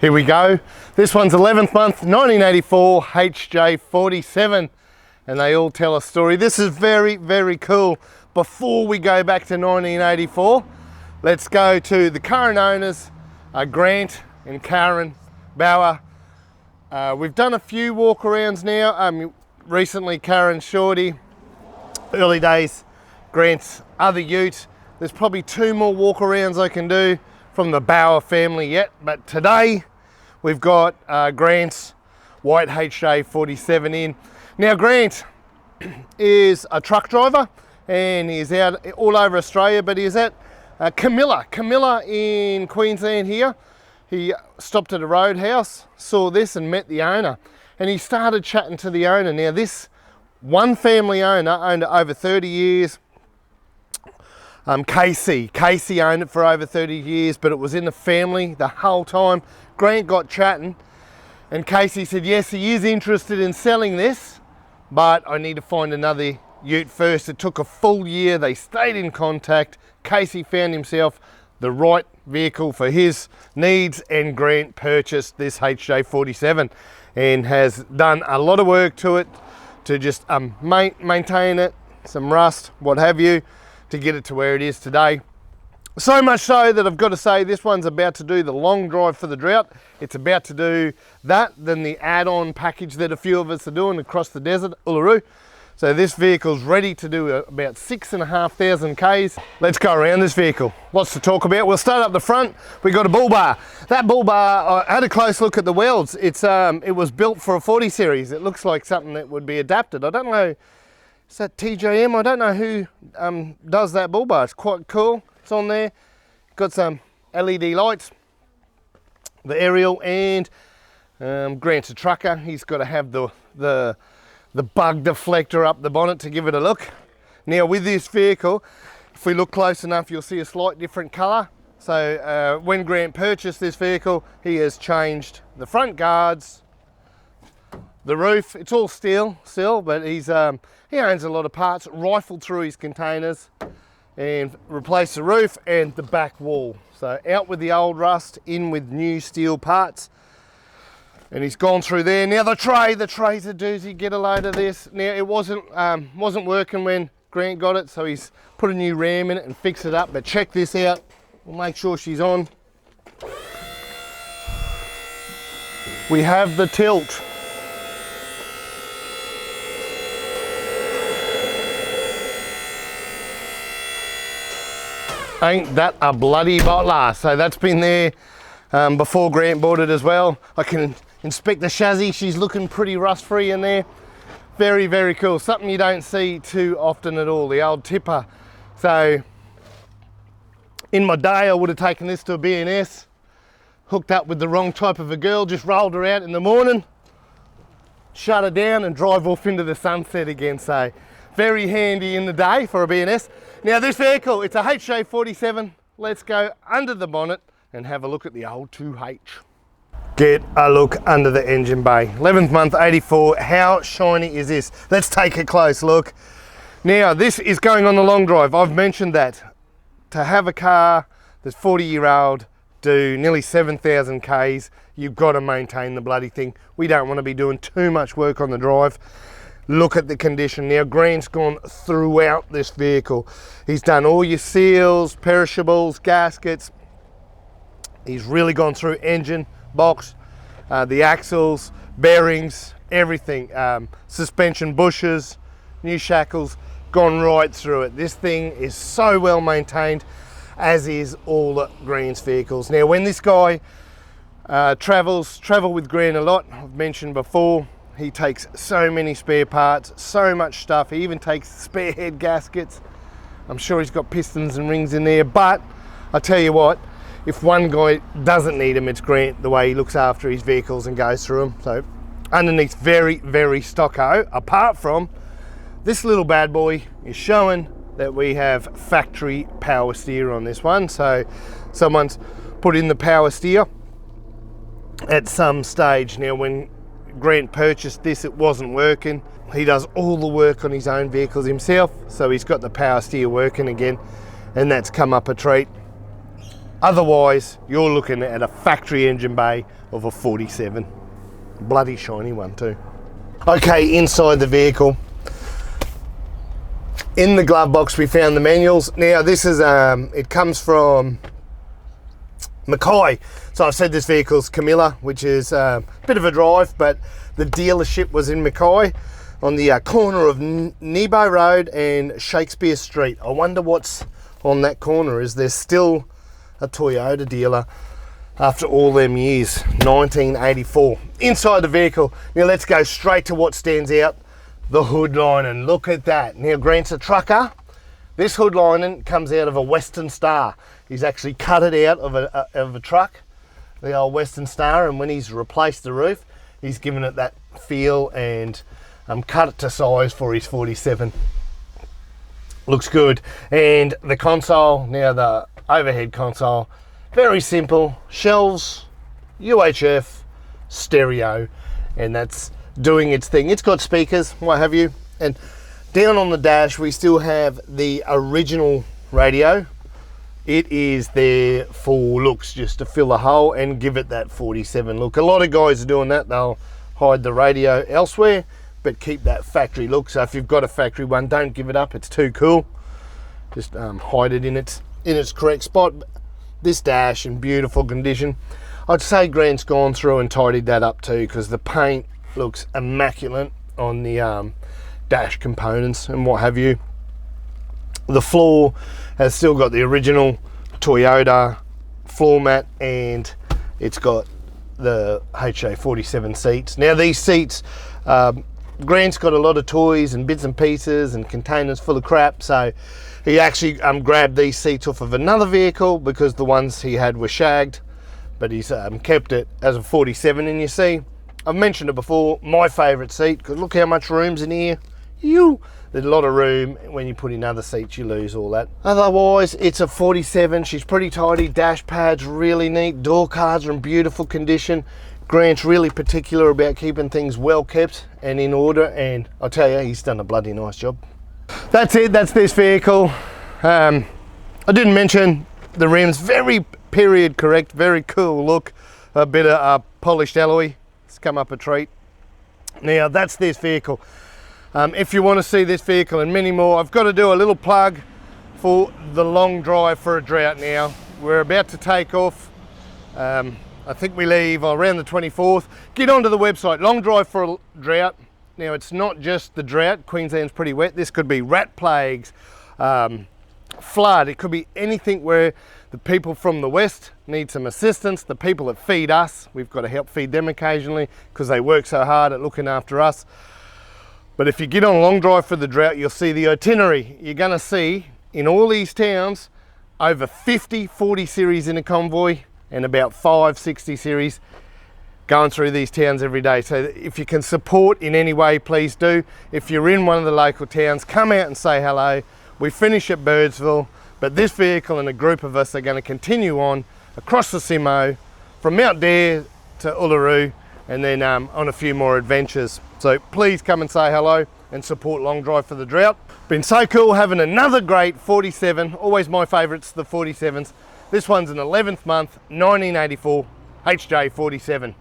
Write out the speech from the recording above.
Here we go. This one's 11th month, 1984, HJ47, and they all tell a story. This is very, very cool. Before we go back to 1984, let's go to the current owners, Grant and Karen Bauer. We've done a few walk-arounds now. Recently, Karen Shorty, early days, Grant's other ute. There's probably 2 more walk-arounds I can do from the Bauer family yet, but today we've got Grant's white HJ47 in. Now Grant is a truck driver and he's out all over Australia, but he's at Camilla in Queensland here. He stopped at a roadhouse, saw this and met the owner, and he started chatting to the owner. Now this one family owner owned it over 30 years. Casey owned it for over 30 years, but it was in the family the whole time. Grant got chatting and Casey said, yes, he is interested in selling this, but I need to find another ute first. It took a full year. They stayed in contact. Casey found himself the right vehicle for his needs, and Grant purchased this HJ47 and has done a lot of work to it to just maintain it, some rust, what have you, to get it to where it is today. So much so that I've got to say this one's about to do the long drive for the drought. It's about to do that, then the add-on package that a few of us are doing across the desert, Uluru. So this vehicle's ready to do about 6,500 Ks. Let's go around this vehicle. Lots to talk about. We'll start up the front. We've got a bull bar. That bull bar, I had a close look at the welds. It was built for a 40 series. It looks like something that would be adapted. I don't know, is that TJM? I don't know who does that bull bar. It's quite cool. It's on there. Got some LED lights, the aerial, and Grant's a trucker. He's got to have the bug deflector up the bonnet to give it a look. Now with this vehicle, if we look close enough, you'll see a slight different colour. So when Grant purchased this vehicle, he has changed the front guards, the roof. It's all steel still, but he owns a lot of parts. Rifled through his containers and replaced the roof and the back wall. So out with the old rust, in with new steel parts. And he's gone through there. Now the tray's a doozy. Get a load of this. Now it wasn't working when Grant got it, so he's put a new ram in it and fixed it up. But check this out. We'll make sure she's on. We have the tilt. Ain't that a bloody bottler? So that's been there before Grant bought it as well. I can inspect the chassis. She's looking pretty rust free in there. Very, very cool. Something you don't see too often at all, the old tipper. So in my day, I would have taken this to a B&S, hooked up with the wrong type of a girl, just rolled her out in the morning, shut her down and drive off into the sunset again. So very handy in the day for a B&S. Now this vehicle, it's a HJ47. Let's go under the bonnet and have a look at the old 2H. Get a look under the engine bay. 11th month, 84. How shiny is this? Let's take a close look. Now this is going on the long drive. I've mentioned that. To have a car that's 40-year-old do nearly 7,000 Ks, you've got to maintain the bloody thing. We don't want to be doing too much work on the drive. Look at the condition. Now Grant's gone throughout this vehicle. He's done all your seals, perishables, gaskets. He's really gone through engine, box, the axles, bearings, everything. Suspension bushes, new shackles, gone right through it. This thing is so well maintained, as is all Grant's vehicles. Now when this guy travel with Grant a lot, I've mentioned before, he takes so many spare parts, so much stuff. He even takes spare head gaskets. I'm sure he's got pistons and rings in there, but I tell you what, if one guy doesn't need them, it's Grant, the way he looks after his vehicles and goes through them. So underneath, very, very stocko. Apart from this little bad boy is showing that we have factory power steer on this one. So someone's put in the power steer at some stage. Now when Grant purchased this, it wasn't working. He does all the work on his own vehicles himself, so he's got the power steer working again, and that's come up a treat. Otherwise, you're looking at a factory engine bay of a 47. Bloody shiny one too. Okay, inside the vehicle. In the glove box we found the manuals. Now this is, it comes from Mackay. So I've said this vehicle's Camilla, which is a bit of a drive, but the dealership was in Mackay on the corner of Nebo Road and Shakespeare Street. I wonder what's on that corner. Is there still a Toyota dealer after all them years? 1984. Inside the vehicle, now let's go straight to what stands out. The hood lining, look at that. Now Grant's a trucker. This hood lining comes out of a Western Star. He's actually cut it out of a truck, the old Western Star, and when he's replaced the roof, he's given it that feel and cut it to size for his 47. Looks good. And the console, now the overhead console, very simple, shelves, UHF, stereo, and that's doing its thing. It's got speakers, what have you, and down on the dash we still have the original radio. It is there for looks, just to fill a hole and give it that 47 look. A lot of guys are doing that. They'll hide the radio elsewhere but keep that factory look. So if you've got a factory one, don't give it up, it's too cool. Just hide it in its correct spot. This dash in beautiful condition. I'd say Grant's gone through and tidied that up too, because the paint looks immaculate on the dash components and what have you. The floor has still got the original Toyota floor mat, and it's got the HJ47 seats. Now these seats, Grant's got a lot of toys and bits and pieces and containers full of crap, so he actually grabbed these seats off of another vehicle because the ones he had were shagged, but he's kept it as a 47. And you see, I've mentioned it before, my favourite seat, because look how much room's in here. There's a lot of room. When you put in other seats, you lose all that. Otherwise, it's a 47. She's pretty tidy. Dash pad's really neat. Door cards are in beautiful condition. Grant's really particular about keeping things well kept and in order, and I'll tell you, he's done a bloody nice job. That's it. That's this vehicle. I didn't mention the rims. Very period correct. Very cool look. A bit of polished alloy. It's come up a treat. Now that's this vehicle. If you want to see this vehicle and many more, I've got to do a little plug for the long drive for a drought now. We're about to take off. I think we leave around the 24th. Get onto the website, long drive for a drought. Now it's not just the drought, Queensland's pretty wet. This could be rat plagues, flood, it could be anything where the people from the west need some assistance. The people that feed us, we've got to help feed them occasionally because they work so hard at looking after us. But if you get on a long drive for the drought, you'll see the itinerary. You're going to see in all these towns over 50 40 series in a convoy and about 5 60 series going through these towns every day. So if you can support in any way, please do. If you're in one of the local towns, come out and say hello. We finish at Birdsville, but this vehicle and a group of us are going to continue on across the Simo from Mount Dare to Uluru, and then on a few more adventures. So please come and say hello and support Long Drive for the Drought. Been so cool having another great 47. Always my favourites, the 47s. This one's an 11th month, 1984 HJ47.